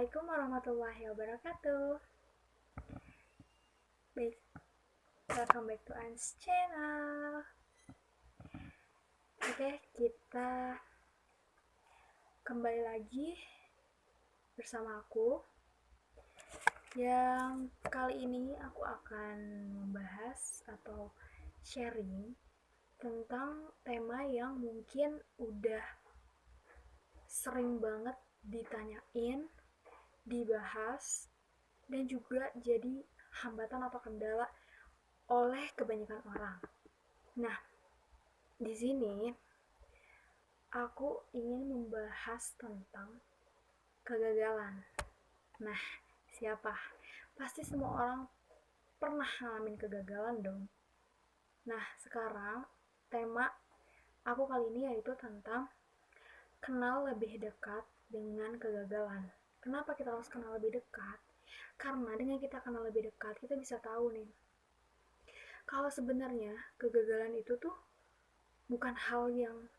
Assalamualaikum warahmatullahi wabarakatuh. Baik, welcome back to Ans channel. Oke, kita kembali lagi bersama aku. Yang kali ini aku akan membahas atau sharing tentang tema yang mungkin udah sering banget ditanyain, dibahas, dan juga jadi hambatan atau kendala oleh kebanyakan orang. Nah, di sini aku ingin membahas tentang kegagalan. Nah, siapa? Pasti semua orang pernah ngalamin kegagalan dong. Nah, sekarang tema aku kali ini yaitu tentang kenal lebih dekat dengan kegagalan. Kenapa kita harus kenal lebih dekat? Karena dengan kita kenal lebih dekat, kita bisa tahu nih, kalau sebenarnya kegagalan itu tuh bukan hal yang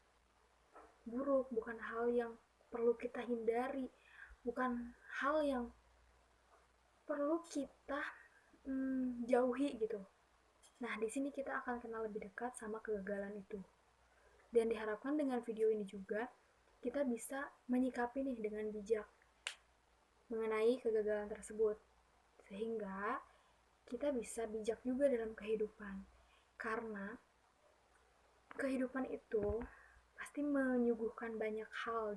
buruk, bukan hal yang perlu kita hindari, bukan hal yang perlu kita jauhi gitu. Nah, di sini kita akan kenal lebih dekat sama kegagalan itu. Dan diharapkan dengan video ini juga kita bisa menyikapi nih dengan bijak mengenai kegagalan tersebut. Sehingga kita bisa bijak juga dalam kehidupan. Karena kehidupan itu pasti menyuguhkan banyak hal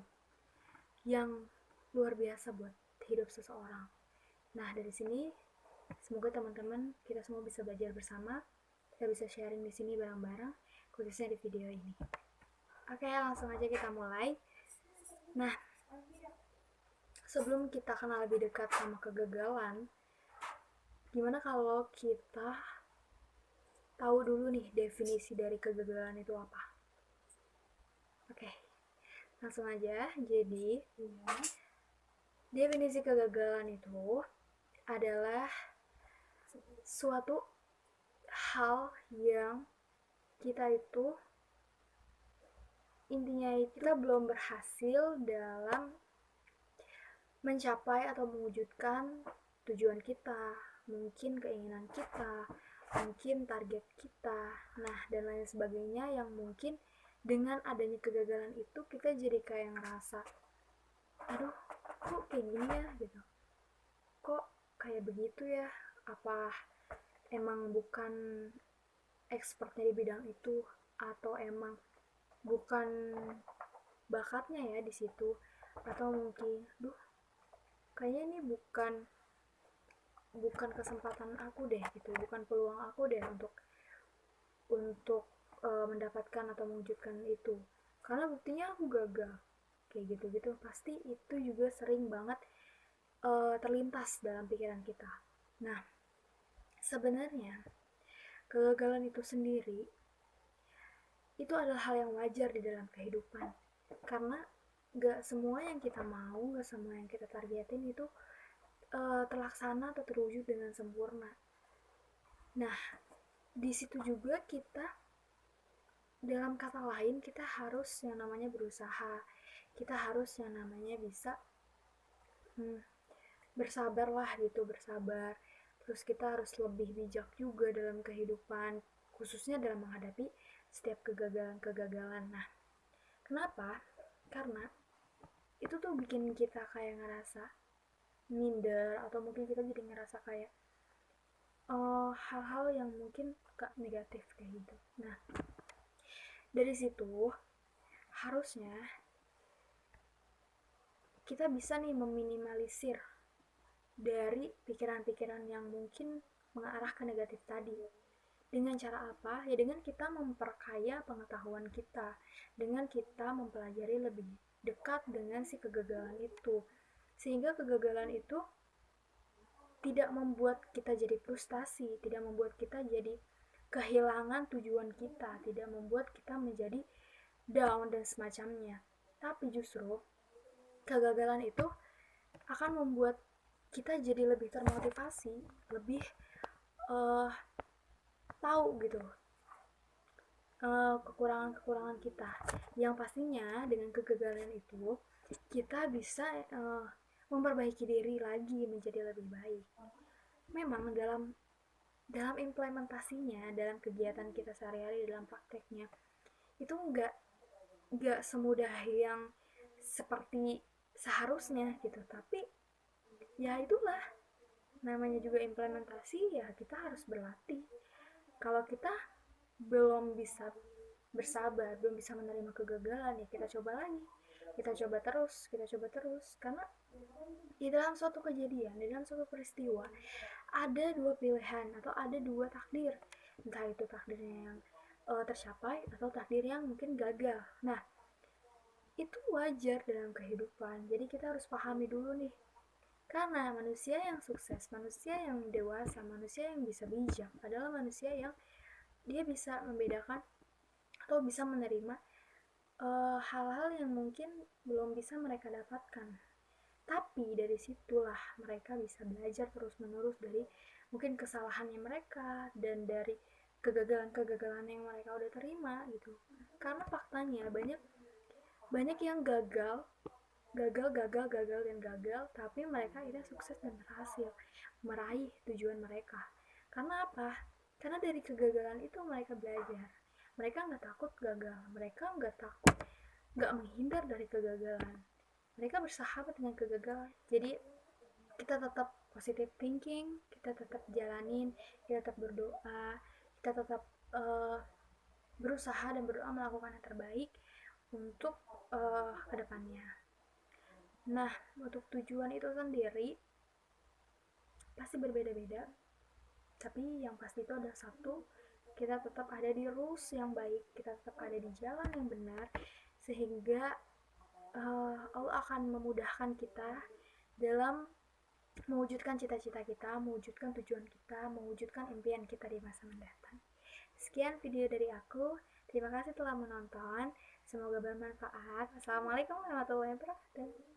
yang luar biasa buat hidup seseorang. Nah, dari sini semoga teman-teman kita semua bisa belajar bersama, kita bisa sharing di sini bareng-bareng, khususnya di video ini. Oke, langsung aja kita mulai. Nah, sebelum kita kenal lebih dekat sama kegagalan, gimana kalau kita tahu dulu nih definisi dari kegagalan itu apa? Oke, langsung aja. Jadi, definisi kegagalan itu adalah suatu hal yang kita itu intinya kita belum berhasil dalam mencapai atau mewujudkan tujuan kita, mungkin keinginan kita, mungkin target kita, nah dan lain sebagainya, yang mungkin dengan adanya kegagalan itu kita jadi kayak ngerasa, aduh kok kayak gini ya gitu, kok kayak begitu ya, apa emang bukan expertnya di bidang itu, atau emang bukan bakatnya ya di situ, atau mungkin kayaknya ini bukan kesempatan aku deh gitu, bukan peluang aku deh untuk mendapatkan atau mewujudkan itu, karena buktinya aku gagal, kayak gitu pasti itu juga sering banget terlintas dalam pikiran kita. Nah, sebenarnya kegagalan itu sendiri itu adalah hal yang wajar di dalam kehidupan, karena gak semua yang kita mau, gak semua yang kita targetin itu terlaksana atau terwujud dengan sempurna. Nah, di situ juga kita, dalam kata lain, kita harus yang namanya berusaha, kita harus yang namanya bisa bersabar lah gitu, bersabar. Terus kita harus lebih bijak juga dalam kehidupan, khususnya dalam menghadapi setiap kegagalan-kegagalan. Nah, kenapa? Karena itu tuh bikin kita kayak ngerasa minder, atau mungkin kita jadi ngerasa kayak hal-hal yang mungkin gak negatif kayak gitu. Nah, dari situ harusnya kita bisa nih meminimalisir dari pikiran-pikiran yang mungkin mengarah ke negatif tadi. Dengan cara apa? Ya dengan kita memperkaya pengetahuan kita, dengan kita mempelajari lebih dekat dengan si kegagalan itu, sehingga kegagalan itu tidak membuat kita jadi frustasi, tidak membuat kita jadi kehilangan tujuan kita, tidak membuat kita menjadi down dan semacamnya. Tapi justru kegagalan itu akan membuat kita jadi lebih termotivasi, lebih tahu gitu kekurangan-kekurangan kita, yang pastinya dengan kegagalan itu kita bisa memperbaiki diri lagi menjadi lebih baik. Memang dalam dalam implementasinya, dalam kegiatan kita sehari-hari, dalam prakteknya, itu nggak semudah yang seperti seharusnya gitu. Tapi ya itulah, namanya juga implementasi, ya kita harus berlatih. Kalau kita belum bisa bersabar, belum bisa menerima kegagalan, ya kita coba lagi, kita coba terus, karena di dalam suatu kejadian, di dalam suatu peristiwa, ada dua pilihan atau ada dua takdir, entah itu takdirnya yang tercapai atau takdir yang mungkin gagal. Nah, itu wajar dalam kehidupan, jadi kita harus pahami dulu nih, karena manusia yang sukses, manusia yang dewasa, manusia yang bisa bijak adalah manusia yang dia bisa membedakan atau bisa menerima hal-hal yang mungkin belum bisa mereka dapatkan. Tapi dari situlah mereka bisa belajar terus-menerus dari mungkin kesalahannya mereka dan dari kegagalan-kegagalan yang mereka udah terima gitu. Karena faktanya banyak banyak yang gagal, gagal dan gagal, tapi mereka akhirnya sukses dan berhasil meraih tujuan mereka. Karena apa? Karena dari kegagalan itu mereka belajar. Mereka nggak takut gagal, mereka nggak menghindar dari kegagalan, mereka bersahabat dengan kegagalan. Jadi kita tetap positive thinking, kita tetap jalanin, kita tetap berdoa, kita tetap uh, berusaha dan berdoa melakukan yang terbaik untuk kedepannya. Nah, untuk tujuan itu sendiri pasti berbeda-beda, tapi yang pasti itu ada satu, kita tetap ada di rules yang baik, kita tetap ada di jalan yang benar, sehingga Allah akan memudahkan kita dalam mewujudkan cita-cita kita, mewujudkan tujuan kita, mewujudkan impian kita di masa mendatang. Sekian video dari aku. Terima kasih telah menonton. Semoga bermanfaat. Assalamualaikum warahmatullahi wabarakatuh.